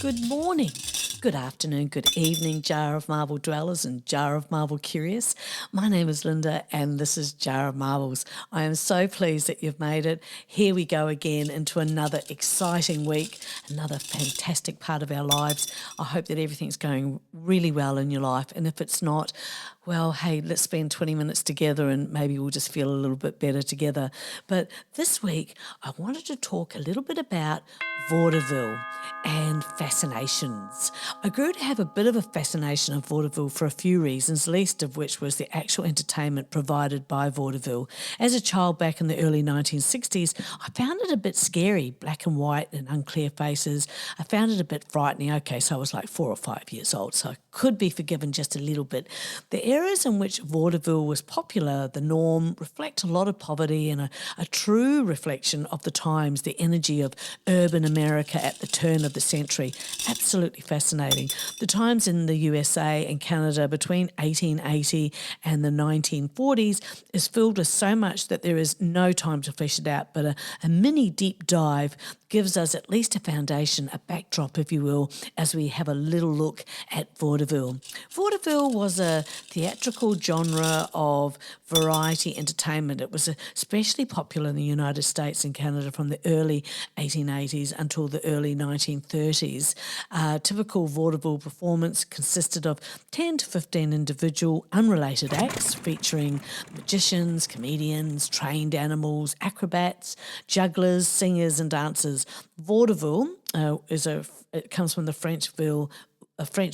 good morning, good afternoon, good evening, Jar of Marble dwellers and Jar of Marble curious. My name is Linda and this is Jar of Marbles. I am so pleased that you've made it. Here we go again into another exciting week, another fantastic part of our lives. I hope that everything's going really well in your life, and if it's not, well, hey, let's spend 20 minutes together and maybe we'll just feel a little bit better together. But this week, I wanted to talk a little bit about Vaudeville and Fascinations. I grew to have a bit of a fascination of Vaudeville for a few reasons, least of which was the actual entertainment provided by Vaudeville. As a child back in the early 1960s, I found it a bit scary, black and white and unclear faces. I found it a bit frightening. Okay, so I was like 4 or 5 years old, so I could be forgiven just a little bit. The areas in which vaudeville was popular, the norm, reflect a lot of poverty and a true reflection of the times, the energy of urban America at the turn of the century. Absolutely fascinating. The times in the USA and Canada between 1880 and the 1940s is filled with so much that there is no time to flesh it out, but a mini deep dive gives us at least a foundation, a backdrop, if you will, as we have a little look at vaudeville. Vaudeville was a theatrical genre of variety entertainment. It was especially popular in the United States and Canada from the early 1880s until the early 1930s. Typical vaudeville performance consisted of 10 to 15 individual unrelated acts featuring magicians, comedians, trained animals, acrobats, jugglers, singers and dancers. Vaudeville it comes from the French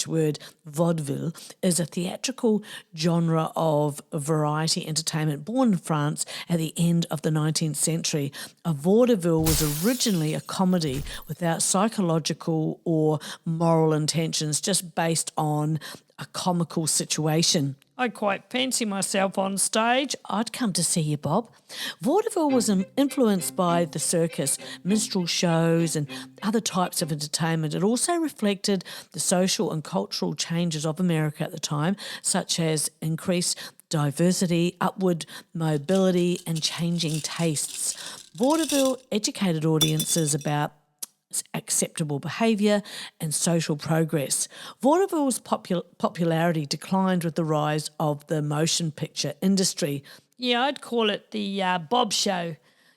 word vaudeville, is a theatrical genre of variety entertainment born in France at the end of the 19th century. A vaudeville was originally a comedy without psychological or moral intentions, just based on a comical situation. I quite fancy myself on stage. I'd come to see you, Bob. Vaudeville was influenced by the circus, minstrel shows and other types of entertainment. It also reflected the social and cultural changes of America at the time, such as increased diversity, upward mobility and changing tastes. Vaudeville educated audiences about acceptable behaviour and social progress. Vaudeville's popularity declined with the rise of the motion picture industry. Yeah, I'd call it the Bob Show.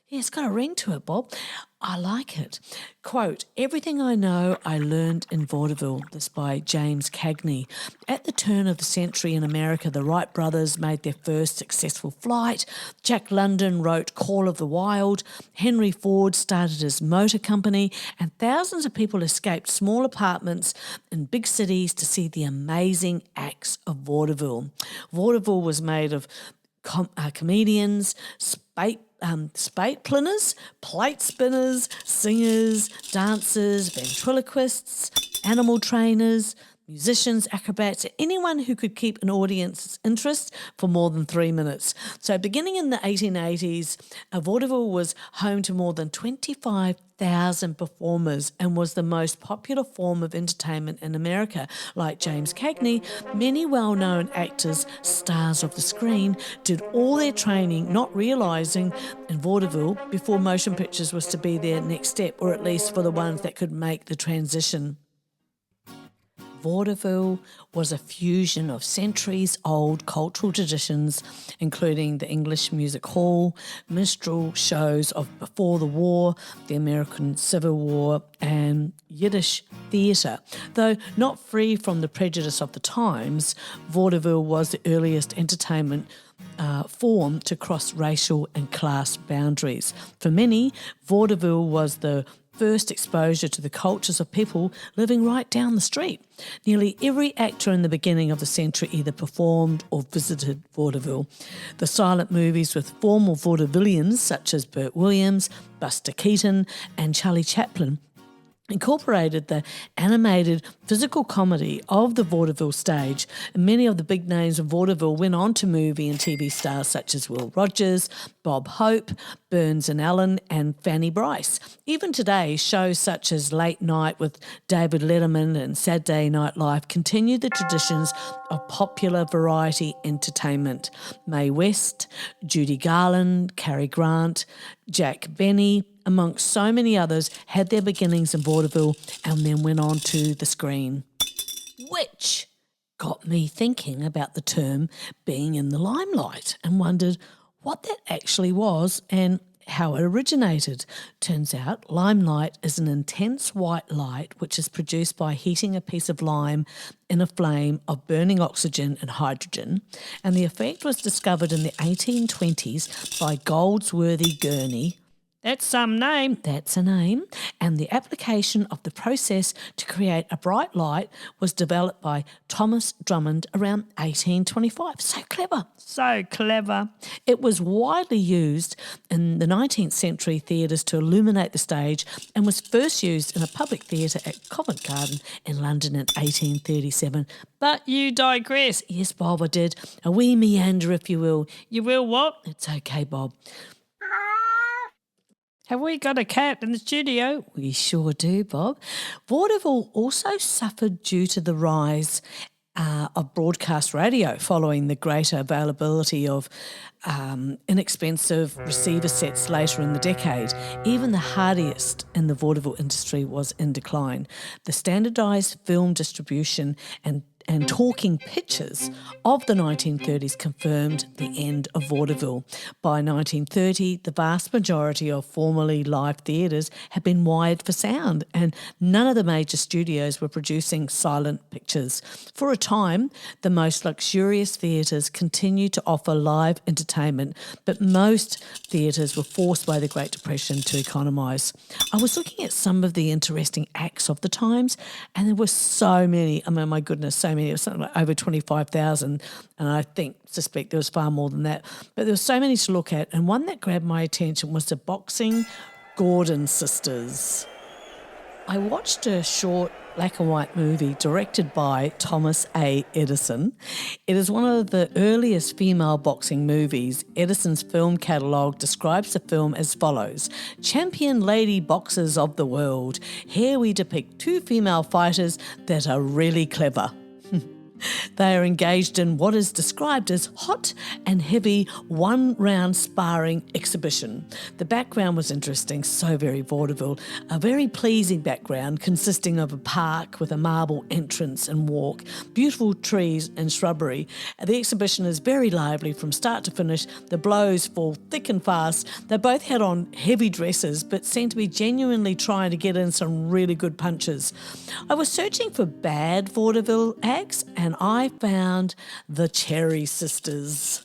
Yeah, it's got a ring to it, Bob. I like it. Quote, "Everything I know I learned in vaudeville." This by James Cagney. At the turn of the century in America, the Wright brothers made their first successful flight. Jack London wrote Call of the Wild. Henry Ford started his motor company, and thousands of people escaped small apartments in big cities to see the amazing acts of vaudeville. Vaudeville was made of comedians, spate planners, plate spinners, singers, dancers, ventriloquists, animal trainers, musicians, acrobats, anyone who could keep an audience's interest for more than 3 minutes. So beginning in the 1880s, vaudeville was home to more than 25,000 performers and was the most popular form of entertainment in America. Like James Cagney, many well-known actors, stars of the screen, did all their training not realising in vaudeville before motion pictures was to be their next step, or at least for the ones that could make the transition. Vaudeville was a fusion of centuries-old cultural traditions, including the English music hall, minstrel shows of before the war, the American Civil War, and Yiddish theatre. Though not free from the prejudice of the times, vaudeville was the earliest entertainment form to cross racial and class boundaries. For many, vaudeville was the first exposure to the cultures of people living right down the street. Nearly every actor in the beginning of the century either performed or visited vaudeville. The silent movies with formal vaudevillians such as Burt Williams, Buster Keaton and Charlie Chaplin incorporated the animated physical comedy of the vaudeville stage, and many of the big names of vaudeville went on to movie and TV stars such as Will Rogers, Bob Hope, Burns and Allen and Fanny Bryce. Even today, shows such as Late Night with David Letterman and Saturday Night Live continue the traditions of popular variety entertainment. Mae West, Judy Garland, Cary Grant, Jack Benny, amongst so many others, had their beginnings in vaudeville and then went on to the screen, which got me thinking about the term being in the limelight and wondered what that actually was and how it originated. Turns out limelight is an intense white light which is produced by heating a piece of lime in a flame of burning oxygen and hydrogen, and the effect was discovered in the 1820s by Goldsworthy Gurney. That's some name. That's a name. And the application of the process to create a bright light was developed by Thomas Drummond around 1825. So clever. So clever. It was widely used in the 19th century theatres to illuminate the stage and was first used in a public theatre at Covent Garden in London in 1837. But you digress. Yes, Bob, I did. A wee meander, if you will. You will what? It's okay, Bob. Have we got a cat in the studio? We sure do, Bob. Vaudeville also suffered due to the rise of broadcast radio following the greater availability of inexpensive receiver sets later in the decade. Even the hardiest in the vaudeville industry was in decline. The standardised film distribution and talking pictures of the 1930s confirmed the end of vaudeville. By 1930, the vast majority of formerly live theatres had been wired for sound, and none of the major studios were producing silent pictures. For a time, the most luxurious theatres continued to offer live entertainment, but most theatres were forced by the Great Depression to economise. I was looking at some of the interesting acts of the times, and there were so many. I mean, my goodness, so many. It was something like over 25,000, and I suspect there was far more than that. But there were so many to look at, and one that grabbed my attention was the Boxing Gordon sisters. I watched a short black and white movie directed by Thomas A. Edison. It is one of the earliest female boxing movies. Edison's film catalogue describes the film as follows: champion lady boxers of the world. Here we depict two female fighters that are really clever. They are engaged in what is described as hot and heavy one-round sparring exhibition. The background was interesting, so very vaudeville. A very pleasing background consisting of a park with a marble entrance and walk, beautiful trees and shrubbery. The exhibition is very lively from start to finish. The blows fall thick and fast. They both had on heavy dresses but seemed to be genuinely trying to get in some really good punches. I was searching for bad vaudeville acts and I found the Cherry Sisters.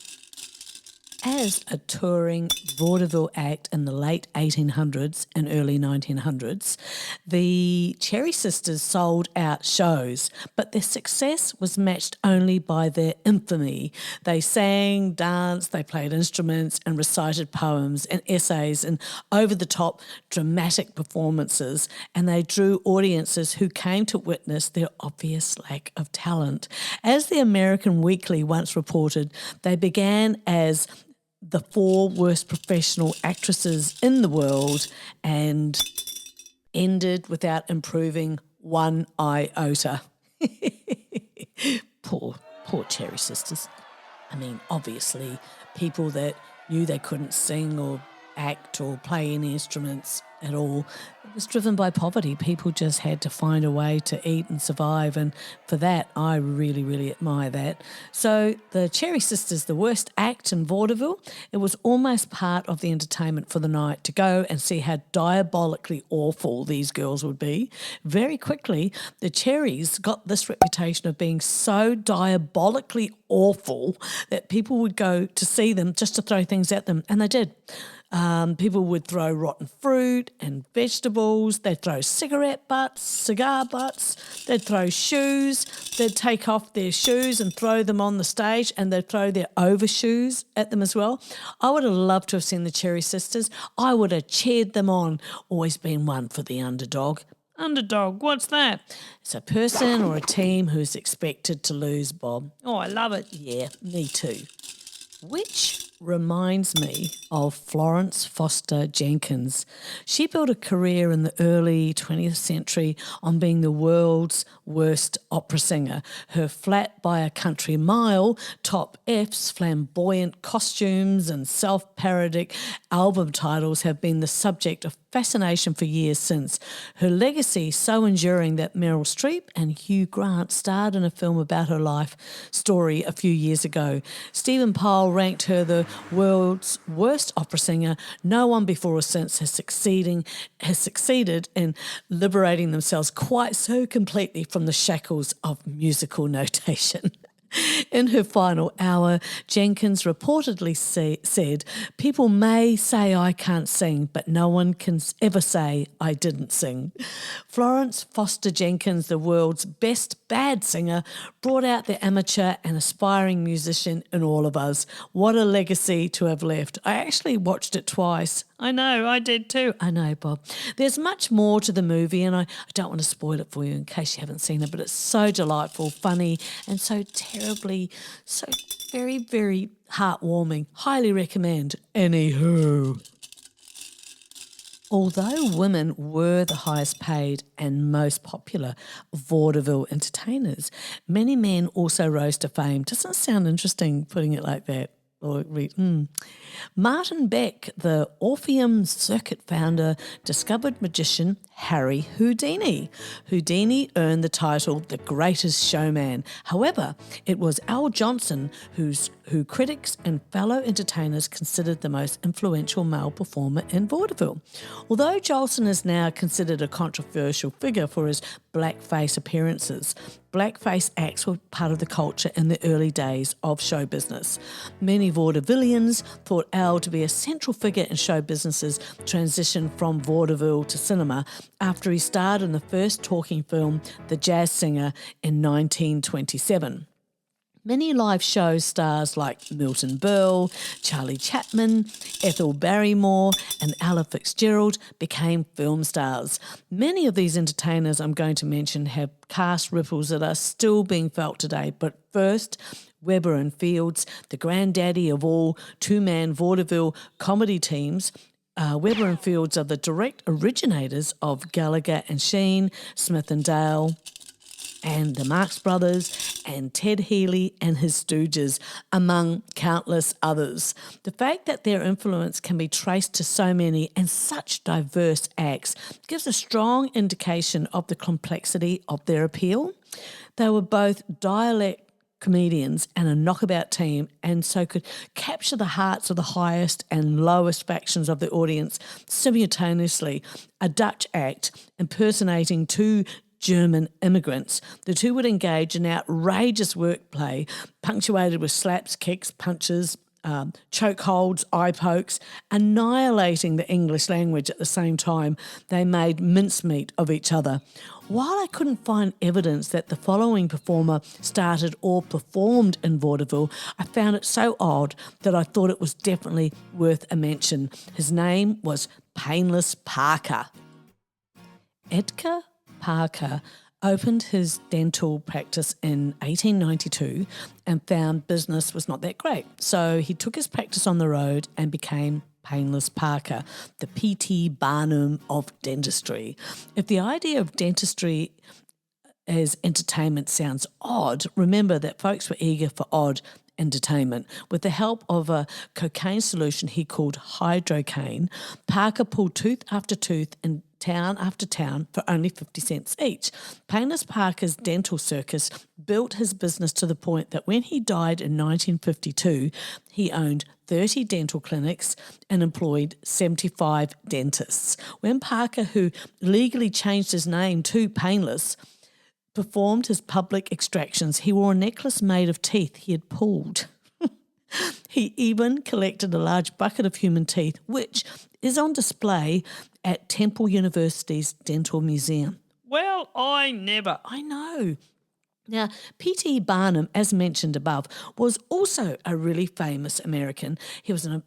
As a touring vaudeville act in the late 1800s and early 1900s, the Cherry Sisters sold out shows, but their success was matched only by their infamy. They sang, danced, they played instruments and recited poems and essays and over-the-top dramatic performances, and they drew audiences who came to witness their obvious lack of talent. As the American Weekly once reported, they began as the 4 worst professional actresses in the world and ended without improving one iota. Poor Cherry Sisters. I mean, obviously, people that knew they couldn't sing or act or play any instruments at all. It was driven by poverty. People just had to find a way to eat and survive, and for that, I really, really admire that. So the Cherry Sisters, the worst act in vaudeville, it was almost part of the entertainment for the night to go and see how diabolically awful these girls would be. Very quickly, the Cherries got this reputation of being so diabolically awful that people would go to see them just to throw things at them, and they did. People would throw rotten fruit and vegetables. They'd throw cigarette butts, cigar butts. They'd throw shoes. They'd take off their shoes and throw them on the stage, and they'd throw their overshoes at them as well. I would have loved to have seen the Cherry Sisters. I would have cheered them on. Always been one for the underdog. Underdog, what's that? It's a person or a team who's expected to lose, Bob. Oh, I love it. Yeah, me too. Which reminds me of Florence Foster Jenkins. She built a career in the early 20th century on being the world's worst opera singer. Her Flat by a Country Mile, Top F's, flamboyant costumes and self-parodic album titles have been the subject of fascination for years since. Her legacy so enduring that Meryl Streep and Hugh Grant starred in a film about her life story a few years ago. Stephen Powell ranked her the world's worst opera singer. No one before or since has succeeded in liberating themselves quite so completely from the shackles of musical notation. In her final hour, Jenkins reportedly said, "People may say I can't sing, but no one can ever say I didn't sing." Florence Foster Jenkins, the world's best bad singer, brought out the amateur and aspiring musician in all of us. What a legacy to have left. I actually watched it twice. I know, I did too. I know, Bob. There's much more to the movie, and I don't want to spoil it for you in case you haven't seen it, but it's so delightful, funny, and so very, very heartwarming. Highly recommend. Anywho. Although women were the highest paid and most popular vaudeville entertainers, many men also rose to fame. Doesn't sound interesting putting it like that? Martin Beck, the Orpheum Circuit founder, discovered magician Harry Houdini. Houdini earned the title the Greatest Showman. However, it was Al Johnson who critics and fellow entertainers considered the most influential male performer in vaudeville. Although Johnson is now considered a controversial figure for his blackface appearances, blackface acts were part of the culture in the early days of show business. Many vaudevillians thought Al to be a central figure in show business's transition from vaudeville to cinema after he starred in the first talking film, The Jazz Singer, in 1927. Many live show stars like Milton Berle, Charlie Chaplin, Ethel Barrymore and Ella Fitzgerald became film stars. Many of these entertainers I'm going to mention have cast ripples that are still being felt today. But first, Weber and Fields, the granddaddy of all two-man vaudeville comedy teams. Weber and Fields are the direct originators of Gallagher and Sheen, Smith and Dale, and the Marx Brothers, and Ted Healy and his Stooges, among countless others. The fact that their influence can be traced to so many and such diverse acts gives a strong indication of the complexity of their appeal. They were both dialect comedians and a knockabout team, and so could capture the hearts of the highest and lowest factions of the audience simultaneously. A Dutch act impersonating two German immigrants. The two would engage in outrageous wordplay, punctuated with slaps, kicks, punches, chokeholds, eye pokes, annihilating the English language at the same time. They made mincemeat of each other. While I couldn't find evidence that the following performer started or performed in vaudeville, I found it so odd that I thought it was definitely worth a mention. His name was Painless Parker. Edgar Parker opened his dental practice in 1892 and found business was not that great. So he took his practice on the road and became Painless Parker, the P.T. Barnum of dentistry. If the idea of dentistry as entertainment sounds odd, remember that folks were eager for odd entertainment. With the help of a cocaine solution he called hydrocaine, Parker pulled tooth after tooth in town after town for only 50 cents each. Painless Parker's dental circus built his business to the point that when he died in 1952, he owned 30 dental clinics and employed 75 dentists. When Parker, who legally changed his name to Painless, performed his public extractions, he wore a necklace made of teeth he had pulled. He even collected a large bucket of human teeth, which is on display at Temple University's Dental Museum. Well, I know. Now, P.T. Barnum, as mentioned above, was also a really famous American. He was an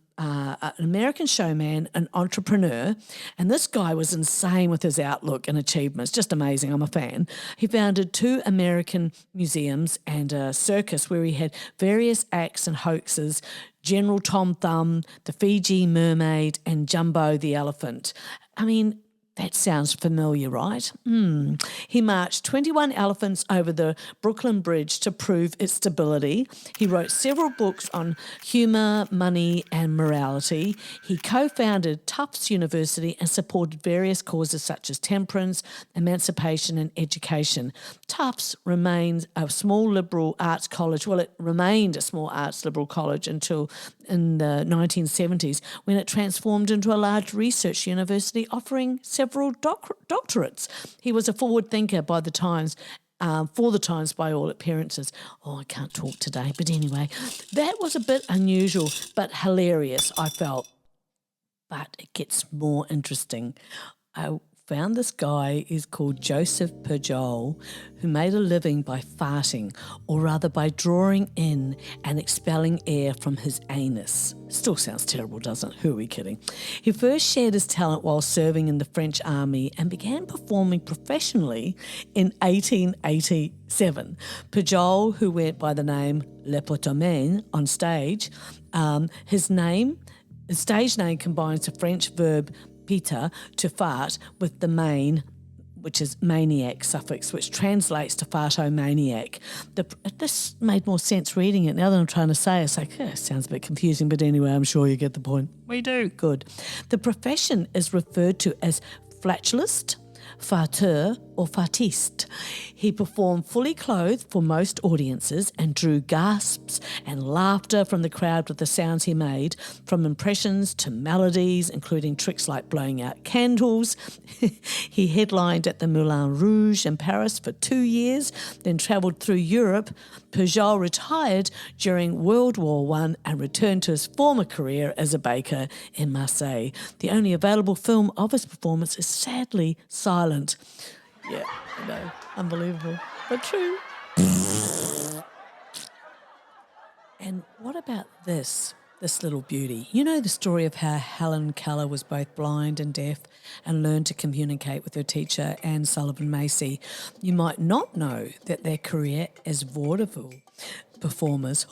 American showman, an entrepreneur, and this guy was insane with his outlook and achievements, just amazing. I'm a fan. He founded 2 American museums and a circus where he had various acts and hoaxes General Tom Thumb, the Fiji Mermaid, and Jumbo the Elephant. I mean, that sounds familiar, right? He marched 21 elephants over the Brooklyn Bridge to prove its stability. He wrote several books on humour, money and morality. He co-founded Tufts University and supported various causes such as temperance, emancipation and education. Tufts remains a small liberal arts college. Well, it remained a small arts liberal college until in the 1970s when it transformed into a large research university offering several doctorates. He was a forward thinker by the times, for the times by all appearances. Oh, I can't talk today, but anyway, that was a bit unusual but hilarious, I felt. But it gets more interesting. I found this guy is called Joseph Pujol, who made a living by farting, or rather by drawing in and expelling air from his anus. Still sounds terrible, doesn't it? Who are we kidding? He first shared his talent while serving in the French army and began performing professionally in 1887. Pujol, who went by the name Le Potomain on stage, his stage name combines the French verb Peter, to fart, with the main, which is maniac suffix, which translates to fartomaniac. This made more sense reading it. Now that I'm trying to say it, it's like, sounds a bit confusing, but anyway, I'm sure you get the point. We do. Good. The profession is referred to as flatulist, farteur or fartiste. He performed fully clothed for most audiences and drew gasps and laughter from the crowd with the sounds he made, from impressions to melodies, including tricks like blowing out candles. He headlined at the Moulin Rouge in Paris for 2 years, then travelled through Europe. Pujol retired during World War I and returned to his former career as a baker in Marseille. The only available film of his performance is sadly silent. Yeah, I know, unbelievable, but true. And what about this little beauty? You know the story of how Helen Keller was both blind and deaf and learned to communicate with her teacher, Anne Sullivan Macy. You might not know that their career as vaudeville performers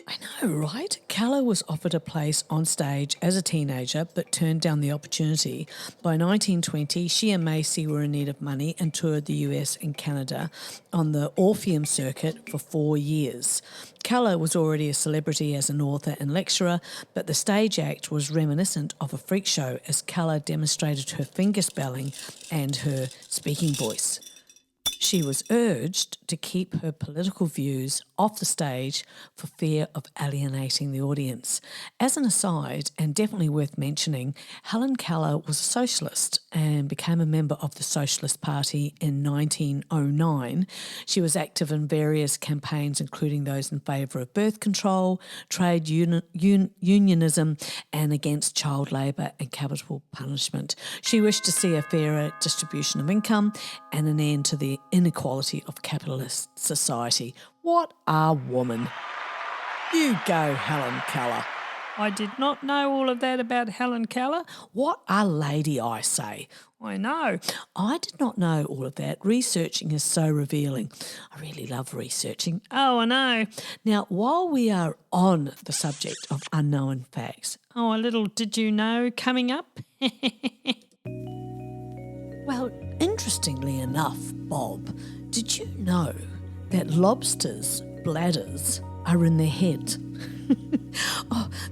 I know, right? Keller was offered a place on stage as a teenager but turned down the opportunity. By 1920, she and Macy were in need of money and toured the US and Canada on the Orpheum circuit for 4 years. Keller was already a celebrity as an author and lecturer, but the stage act was reminiscent of a freak show as Keller demonstrated her fingerspelling and her speaking voice. She was urged to keep her political views off the stage for fear of alienating the audience. As an aside, and definitely worth mentioning, Helen Keller was a socialist and became a member of the Socialist Party in 1909. She was active in various campaigns, including those in favour of birth control, trade unionism, and against child labour and capital punishment. She wished to see a fairer distribution of income and an end to the inequality of capitalist society. What a woman. You go, Helen Keller. I did not know all of that about Helen Keller. What a lady, I say. I know. I did not know all of that. Researching is so revealing. I really love researching. Oh, I know. Now, while we are on the subject of unknown facts, a little did you know coming up? Well, interestingly enough, Bob, did you know that lobsters' bladders are in their head?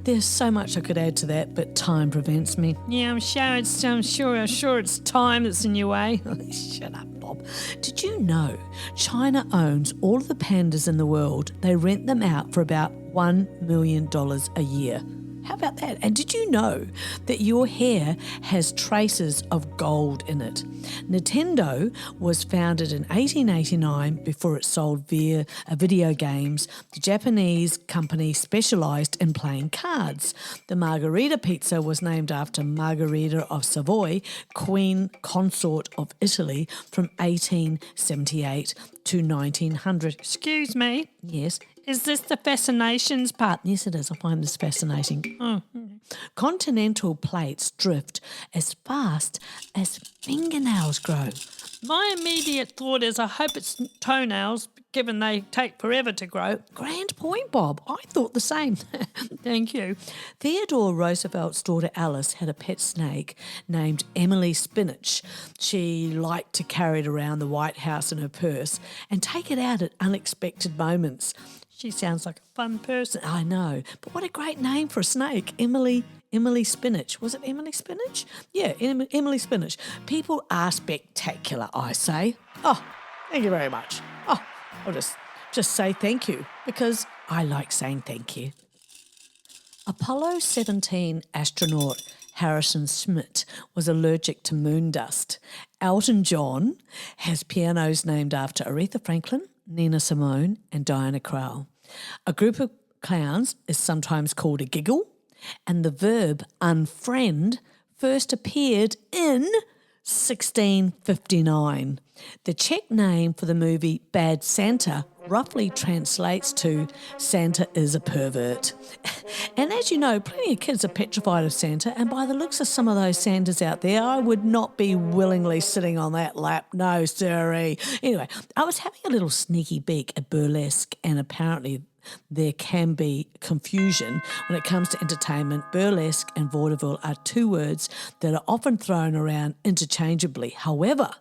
There's so much I could add to that, but time prevents me. Yeah, I'm sure it's time that's in your way. Shut up, Bob. Did you know China owns all of the pandas in the world? They rent them out for about $1 million a year. How about that? And did you know that your hair has traces of gold in it? Nintendo was founded in 1889 before it sold via video games. The Japanese company specialised in playing cards. The margarita pizza was named after Margherita of Savoy, Queen Consort of Italy from 1878 to 1900. Excuse me? Yes? Is this the Fascinations part? Yes, it is. I find this fascinating. Oh. Continental plates drift as fast as fingernails grow. My immediate thought is I hope it's toenails, given they take forever to grow. Grand point, Bob. I thought the same. Thank you. Theodore Roosevelt's daughter Alice had a pet snake named Emily Spinach. She liked to carry it around the White House in her purse and take it out at unexpected moments. She sounds like a fun person. I know, but what a great name for a snake. Emily Spinach. Was it Emily Spinach? Yeah, Emily Spinach. People are spectacular, I say. Oh, thank you very much. Oh, I'll just say thank you because I like saying thank you. Apollo 17 astronaut Harrison Schmitt was allergic to moon dust. Elton John has pianos named after Aretha Franklin, Nina Simone and Diana Krall. A group of clowns is sometimes called a giggle, and the verb unfriend first appeared in 1659. The Czech name for the movie Bad Santa roughly translates to Santa is a pervert. And as you know, plenty of kids are petrified of Santa, and by the looks of some of those Santas out there, I would not be willingly sitting on that lap. No, sirree. Anyway, I was having a little sneaky peek at burlesque, and apparently there can be confusion when it comes to entertainment. Burlesque and vaudeville are two words that are often thrown around interchangeably. However,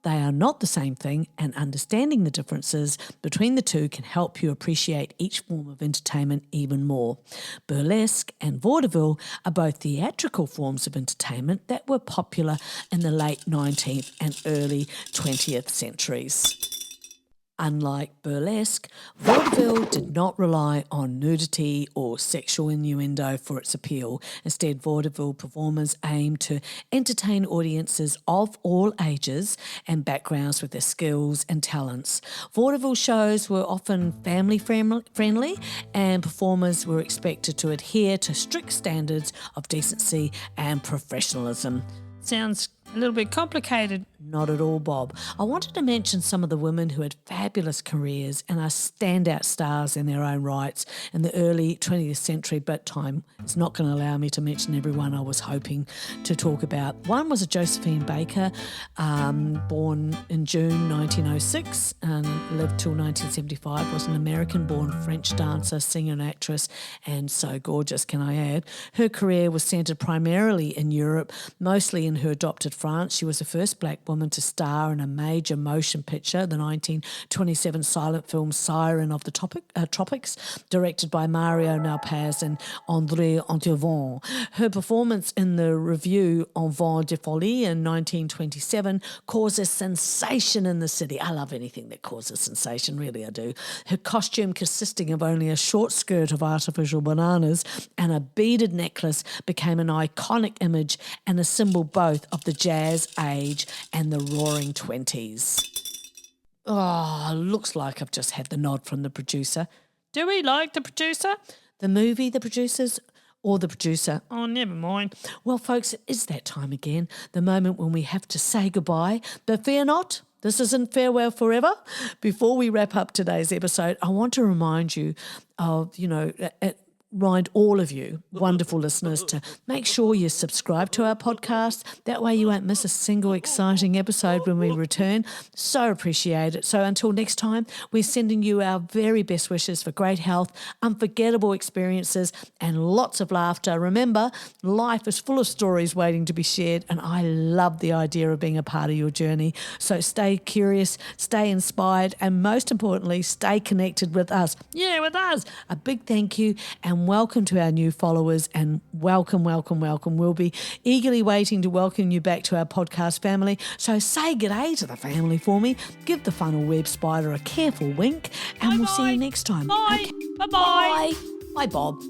they are not the same thing, and understanding the differences between the two can help you appreciate each form of entertainment even more. Burlesque and vaudeville are both theatrical forms of entertainment that were popular in the late 19th and early 20th centuries. Unlike burlesque, vaudeville did not rely on nudity or sexual innuendo for its appeal. Instead, vaudeville performers aimed to entertain audiences of all ages and backgrounds with their skills and talents. Vaudeville shows were often family-friendly, and performers were expected to adhere to strict standards of decency and professionalism. Sounds a little bit complicated. Not at all, Bob. I wanted to mention some of the women who had fabulous careers and are standout stars in their own rights in the early 20th century, but time is not going to allow me to mention everyone I was hoping to talk about. One was a Josephine Baker, born in June 1906 and lived till 1975, was an American-born French dancer, singer and actress, and so gorgeous, can I add. Her career was centred primarily in Europe, mostly in her adopted France. She was the first black woman to star in a major motion picture, the 1927 silent film Siren of the Tropics, directed by Mario Nalpaz and André Antivon. Her performance in the revue En Vent de Folie in 1927 caused a sensation in the city. I love anything that causes sensation, really I do. Her costume, consisting of only a short skirt of artificial bananas and a beaded necklace, became an iconic image and a symbol both of the jazz age and the roaring 20s. Oh, looks like I've just had the nod from the producer. Do we like the producer? The movie, the producers, or the producer? Oh, never mind. Well, folks, it is that time again, the moment when we have to say goodbye. But fear not, this isn't farewell forever. Before we wrap up today's episode, I want to remind you of, remind all of you, wonderful listeners, to make sure you subscribe to our podcast. That way you won't miss a single exciting episode when we return. So appreciate it. So until next time, we're sending you our very best wishes for great health, unforgettable experiences, and lots of laughter. Remember, life is full of stories waiting to be shared, and I love the idea of being a part of your journey. So stay curious, stay inspired, and most importantly, stay connected with us. Yeah, with us. A big thank you, and welcome to our new followers, and welcome. We'll be eagerly waiting to welcome you back to our podcast family. So say g'day to the family for me. Give the funnel web spider a careful wink, and we'll see you next time. Bye. Okay. Bye-bye. Bye, Bob.